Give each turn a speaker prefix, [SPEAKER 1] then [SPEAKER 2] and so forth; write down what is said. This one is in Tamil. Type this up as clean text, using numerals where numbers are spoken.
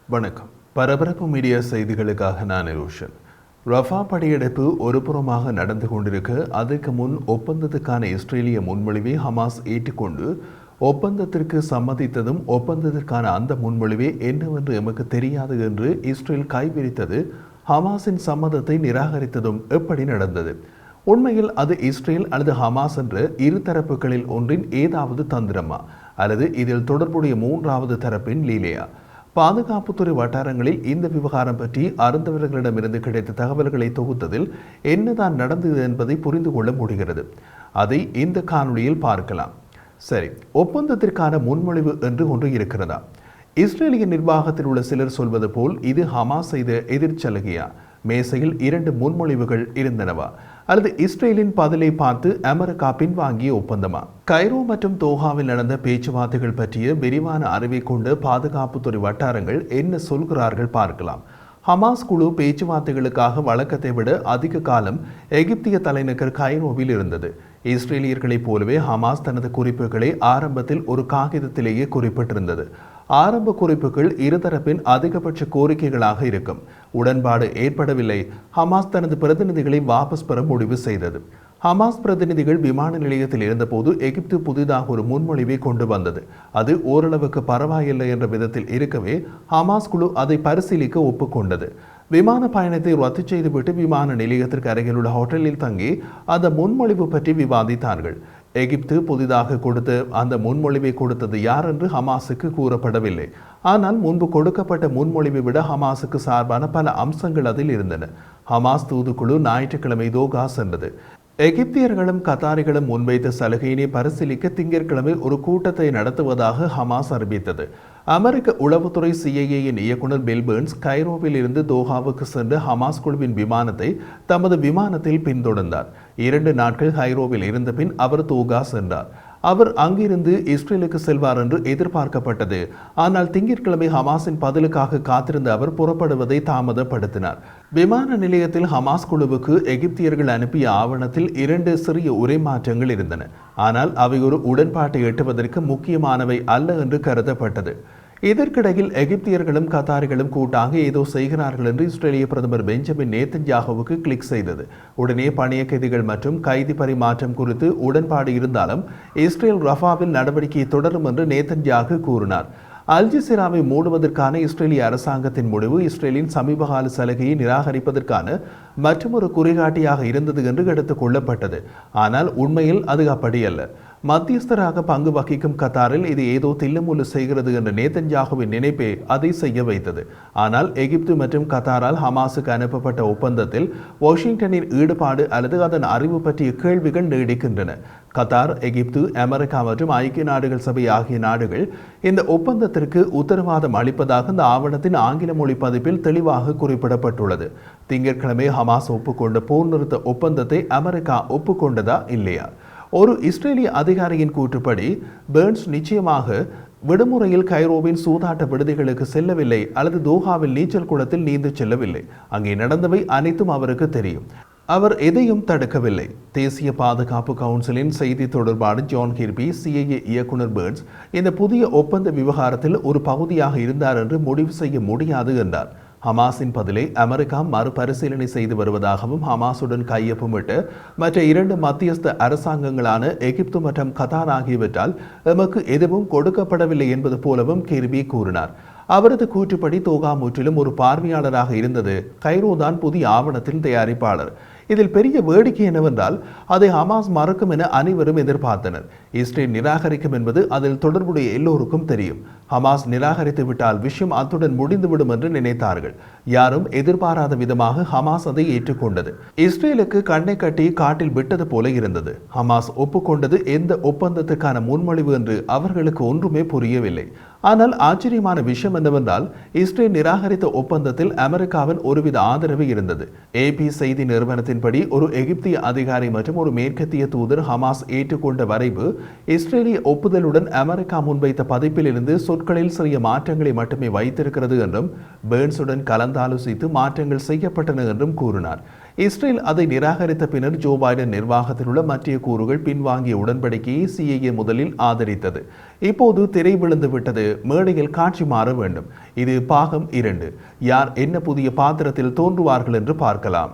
[SPEAKER 1] வணக்கம். பரபரப்பு மீடியா செய்திகளுக்காக நான் ரோஷன். ரஃபா படையெடுப்பு ஒருபுறமாக நடந்து கொண்டிருக்க அதற்கு முன் ஒப்பந்தத்துக்கான இஸ்ரேலிய முன்மொழிவை ஹமாஸ் ஏற்றுக்கொண்டு ஒப்பந்தத்திற்கு சம்மதித்ததும் ஒப்பந்தத்திற்கான அந்த முன்மொழிவே என்னவென்று எமக்கு தெரியாது என்று இஸ்ரேல் கைவிரித்தது ஹமாஸின் சம்மதத்தை நிராகரித்ததும் எப்படி நடந்தது? உண்மையில் அது இஸ்ரேல் அல்லது ஹமாஸ் என்ற இரு தரப்புகளில் ஒன்றின் ஏதாவது தந்திரமா அல்லது இதில் தொடர்புடைய மூன்றாவது தரப்பின் லீலையா? பாதுகாப்புத்துறை வட்டாரங்களில் இந்த விவகாரம் பற்றி அறிந்தவர்களிடமிருந்து கிடைத்த தகவல்களை தொகுத்ததில் என்னதான் நடந்தது என்பதை புரிந்து கொள்ள முடிகிறது. அதை இந்த காணொளியில் பார்க்கலாம். சரி, ஒப்பந்தத்திற்கான முன்மொழிவு என்று ஒன்று இருக்கிறதா? இஸ்ரேலிய நிர்வாகத்தில் உள்ள சிலர் சொல்வது போல் இது ஹமாஸ் செய்த எதிர்ச்சலுகையா? மேசையில் 2 முன்மொழிவுகள் இருந்தனவா? அல்லது இஸ்ரேலின் பதிலை பார்த்து அமெரிக்கா பின்வாங்கிய ஒப்பந்தமா? கைரோ மற்றும் தோஹாவில் நடந்த பேச்சுவார்த்தைகள் பற்றிய விரிவான அறிவை கொண்ட பாதுகாப்புத்துறை வட்டாரங்கள் என்ன சொல்கிறார்கள் பார்க்கலாம். ஹமாஸ் குழு பேச்சுவார்த்தைகளுக்காக வழக்கத்தை விட அதிக காலம் எகிப்திய தலைநகர் கைரோவில் இருந்தது. இஸ்ரேலியர்களைப் போலவே ஹமாஸ் தனது குறிப்புகளை ஆரம்பத்தில் ஒரு காகிதத்திலேயே குறிப்பிட்டிருந்தது. ஆரம்ப குறிப்புகள் இருதரப்பின் அதிகபட்ச கோரிக்கைகளாக இருக்கும். உடன்பாடு ஏற்படவில்லை. ஹமாஸ் தனது பிரதிநிதிகளை வாபஸ் பெற முடிவு செய்தது. ஹமாஸ் பிரதிநிதிகள் விமான நிலையத்தில் இருந்தபோது எகிப்து புதிதாக ஒரு முன்மொழிவை கொண்டு வந்தது. அது ஓரளவுக்கு பரவாயில்லை என்ற விதத்தில் இருக்கவே ஹமாஸ் குழு அதை பரிசீலிக்க ஒப்புக்கொண்டது. விமான பயணத்தை ரத்து செய்துவிட்டு விமான நிலையத்திற்கு அருகில் உள்ள ஹோட்டலில் தங்கி அந்த முன்மொழிவு பற்றி விவாதித்தார்கள். எகிப்து புதிதாக கொடுத்த அந்த முன்மொழிவை கொடுத்தது யார் என்று ஹமாஸுக்கு கூறப்படவில்லை. ஆனால் முன்பு கொடுக்கப்பட்ட முன்மொழிவை விட ஹமாஸுக்கு சார்பான பல அம்சங்கள் அதில் இருந்தன. ஹமாஸ் தூதுக்குழு ஞாயிற்றுக்கிழமை தோகா சென்றது. எகிப்தியர்களும் கத்தாரிகளும் முன்வைத்த சலுகையினை பரிசீலிக்க திங்கட்கிழமை ஒரு கூட்டத்தை நடத்துவதாக ஹமாஸ் அறிவித்தது. அமெரிக்க உளவுத்துறை சிஐஏயின் இயக்குனர் பில் பெர்ன்ஸ் கைரோவில் இருந்து தோஹாவுக்கு சென்று ஹமாஸ் குழுவின் விமானத்தை தமது விமானத்தில் பின்தொடர்ந்தார். 2 நாட்கள் கைரோவில் இருந்த பின் அவர் தோகா சென்றார். அவர் அங்கிருந்து இஸ்ரேலுக்கு செல்வார் என்று எதிர்பார்க்கப்பட்டது. ஆனால் திங்கட்கிழமை ஹமாஸின் பதிலுக்காக காத்திருந்த அவர் புறப்படுவதை தாமதப்படுத்தினார். விமான நிலையத்தில் ஹமாஸ் குழுவுக்கு எகிப்தியர்கள் அனுப்பிய ஆவணத்தில் 2 சிறிய உரைமாற்றங்கள் இருந்தன. ஆனால் அவை ஒரு உடன்பாட்டை எட்டுவதற்கு முக்கியமானவை அல்ல என்று கருதப்பட்டது. இதற்கிடையில் எகிப்தியர்களும் கத்தாரிகளும் கூட்டாக ஏதோ செய்கிறார்கள் என்று இஸ்ரேலிய பிரதமர் பெஞ்சமின் நேத்தன்யாகுவுக்கு கிளிக் செய்தது. உடனே பணிய கைதிகள் மற்றும் கைதி பரிமாற்றம் குறித்து உடன்பாடு இருந்தாலும் இஸ்ரேல் ரஃபாவில் நடவடிக்கையை தொடரும் என்று நேத்தன்யாகு கூறினார். அல் ஜசீராவை மூடுவதற்கான இஸ்ரேலிய அரசாங்கத்தின் முடிவு இஸ்ரேலின் சமீபகால சலுகையை நிராகரிப்பதற்கான மற்றொரு குறிகாட்டியாக இருந்தது என்று எடுத்துக் கொள்ளப்பட்டது. ஆனால் உண்மையில் அது அப்படியல்ல. மத்தியஸ்தராக பங்கு வகிக்கும் கத்தாரில் இது ஏதோ தில்லுமுல்லு செய்கிறது என்ற நேதன்யாகுவின் நினைப்பே அதை செய்ய வைத்தது. ஆனால் எகிப்து மற்றும் கத்தாரால் ஹமாஸுக்கு அனுப்பப்பட்ட ஒப்பந்தத்தில் வாஷிங்டனின் ஈடுபாடு அல்லது அதன் அறிவு பற்றிய கேள்விகள் நீடிக்கின்றன. கத்தார், எகிப்து, அமெரிக்கா மற்றும் ஐக்கிய நாடுகள் சபை ஆகிய நாடுகள் இந்த ஒப்பந்தத்திற்கு உத்தரவாதம் அளிப்பதாக இந்த ஆவணத்தின் ஆங்கில மொழி பதிப்பில் தெளிவாக குறிப்பிடப்பட்டுள்ளது. திங்கட்கிழமை ஹமாஸ் ஒப்புக்கொண்ட போர் நிறுத்த ஒப்பந்தத்தை அமெரிக்கா ஒப்புக்கொண்டதா இல்லையா? ஒரு இஸ்ரேலிய அதிகாரியின் கூற்றுப்படி பெர்ன்ஸ் நிச்சயமாக விடுமுறையில் கைரோவின் சூதாட்ட விடுதிகளுக்கு செல்லவில்லை அல்லது தோஹாவில் நீச்சல் குளத்தில் நீந்து செல்லவில்லை. அங்கே நடந்தவை அனைத்தும் அவருக்கு தெரியும். அவர் எதையும் தடுக்கவில்லை. தேசிய பாதுகாப்பு கவுன்சிலின் செய்தி தொடர்பாளர் ஜான் கிர்பி சிஐஏ இயக்குனர் பெர்ன்ஸ் இந்த புதிய ஒப்பந்த விவகாரத்தில் ஒரு பகுதியாக இருந்தார் என்று முடிவு செய்ய முடியாது என்றார். ஹமாஸின் பதிலை அமெரிக்கா மறுபரிசீலனை செய்து வருவதாகவும் ஹமாஸுடன் கையொப்பமிட்டு மற்ற 2 மத்தியஸ்த அரசாங்கங்களான எகிப்து மற்றும் கத்தார் ஆகியவற்றால் எமக்கு எதுவும் கொடுக்கப்படவில்லை என்பது போலவும் கிர்பி கூறினார். அவரது கூற்றுப்படி தோகா முற்றிலும் ஒரு பார்வையாளராக இருந்தது. கைரோதான் புதிய ஆவணத்தின் தயாரிப்பாளர். இதில் பெரிய வேடிக்கை என்னவென்றால் அதை ஹமாஸ் மறுக்கும் என அனைவரும் எதிர்பார்த்தனர். இஸ்ரேல் நிராகரிக்கும் என்பது அதில் தொடர்புடைய எல்லோருக்கும் தெரியும். ஹமாஸ் நிராகரித்து விட்டால் விஷயம் அத்துடன் முடிந்துவிடும் என்று நினைத்தார்கள். யாரும் எதிர்பாராத விதமாக ஹமாஸ் அதை ஏற்றுக்கொண்டது. இஸ்ரேலுக்கு கண்ணை கட்டி காட்டில் விட்டது போல இருந்தது. ஹமாஸ் ஒப்புக்கொண்டது எந்த ஒப்பந்தத்துக்கான முன்மொழிவு என்று அவர்களுக்கு ஒன்றுமே புரியவில்லை. ஆனால் ஆச்சரியமான விஷயம் என்னவென்றால் இஸ்ரேல் நிராகரித்த ஒப்பந்தத்தில் அமெரிக்காவின் ஒருவித ஆதரவு இருந்தது. AP செய்தி நிறுவனத்தின்படி ஒரு எகிப்திய அதிகாரி மற்றும் ஒரு மேற்கத்திய தூதர் ஹமாஸ் ஏற்றுக்கொண்ட வரைவு இஸ்ரேலிய ஒப்புதலுடன் அமெரிக்கா முன்வைத்த பதிப்பில் இருந்து சொற்களில் சிறிய மாற்றங்களை மட்டுமே வைத்திருக்கிறது என்றும் பெர்ன்ஸுடன் கலந்தாலோசித்து மாற்றங்கள் செய்யப்பட்டன என்றும் கூறினார். இஸ்ரேல் அதை நிராகரித்த பின்னர் ஜோ பைடன் நிர்வாகத்தில் உள்ள மற்ற கூறுகள் பின்வாங்கிய உடன்படிக்கையை சிஏஏ முதலில் ஆதரித்தது. இப்போது திரை விழுந்து விட்டது. மேடையில் காட்சி மாற வேண்டும். இது பாகம் 2. யார் என்ன புதிய பாத்திரத்தில் தோன்றுவார்கள் என்று பார்க்கலாம்.